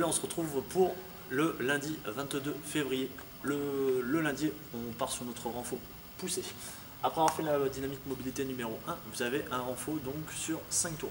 bien, on se retrouve pour le lundi 22 février. Le lundi, on part sur notre renfort poussé. Après avoir fait la dynamique mobilité numéro 1, vous avez un renfort donc sur 5 tours.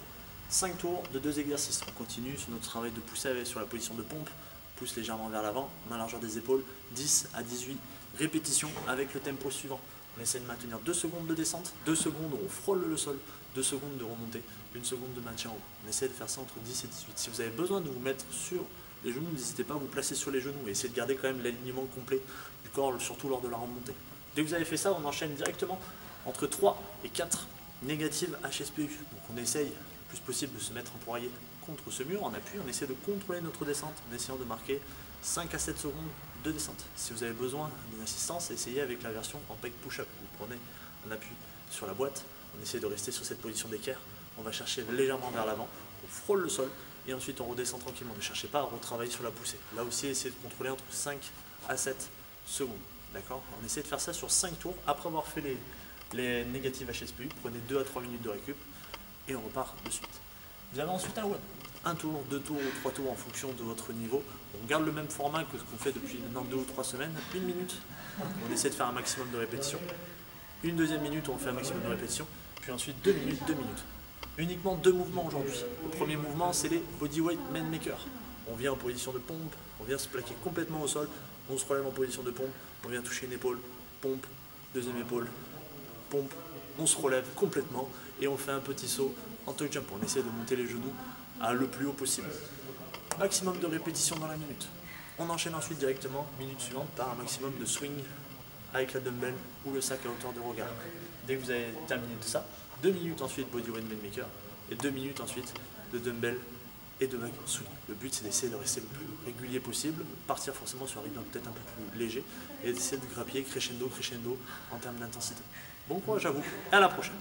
5 tours de 2 exercices. On continue sur notre travail de poussée sur la position de pompe. Pousse légèrement vers l'avant, main largeur des épaules, 10 à 18 répétitions avec le tempo suivant. On essaie de maintenir 2 secondes de descente, 2 secondes où on frôle le sol, 2 secondes de remontée, 1 seconde de maintien en haut. On essaie de faire ça entre 10 et 18. Si vous avez besoin de vous mettre sur les genoux, n'hésitez pas à vous placer sur les genoux et essayez de garder quand même l'alignement complet du corps, surtout lors de la remontée. Dès que vous avez fait ça, on enchaîne directement entre 3 et 4 négatives HSPU. Donc on essaye le plus possible de se mettre empourrier contre ce mur en appui. On essaie de contrôler notre descente en essayant de marquer 5 à 7 secondes de descente. Si vous avez besoin d'une assistance, essayez avec la version en pec push-up. Vous prenez un appui sur la boîte, on essaie de rester sur cette position d'équerre, on va chercher légèrement vers l'avant, on frôle le sol et ensuite on redescend tranquillement. Ne cherchez pas à retravailler sur la poussée. Là aussi, essayez de contrôler entre 5 à 7 secondes. D'accord ? On essaie de faire ça sur 5 tours. Après avoir fait les négatives HSPU, prenez 2 à 3 minutes de récup et on repart de suite. Vous avez ensuite un tour, 2 tours ou 3 tours en fonction de votre niveau. On garde le même format que ce qu'on fait depuis maintenant 2 ou 3 semaines. 1 minute, on essaie de faire un maximum de répétitions. Une deuxième minute, on fait un maximum de répétitions. Puis ensuite 2 minutes, 2 minutes. Uniquement 2 mouvements aujourd'hui. Le premier mouvement, c'est les bodyweight man maker. On vient en position de pompe, on vient se plaquer complètement au sol, on se relève en position de pompe, on vient toucher une épaule, pompe, deuxième épaule, pompe, on se relève complètement et on fait un petit saut en tuck jump. On essaie de monter les genoux à le plus haut possible. Maximum de répétitions dans la minute. On enchaîne ensuite directement, minute suivante, par un maximum de swing avec la dumbbell ou le sac à hauteur de regard. Dès que vous avez terminé tout ça, 2 minutes ensuite bodyweight man maker et 2 minutes ensuite de dumbbell et de vague swing. Le but, c'est d'essayer de rester le plus régulier possible, partir forcément sur un rythme peut-être un peu plus léger et d'essayer de grappiller crescendo en termes d'intensité. Bon courage à vous et à la prochaine.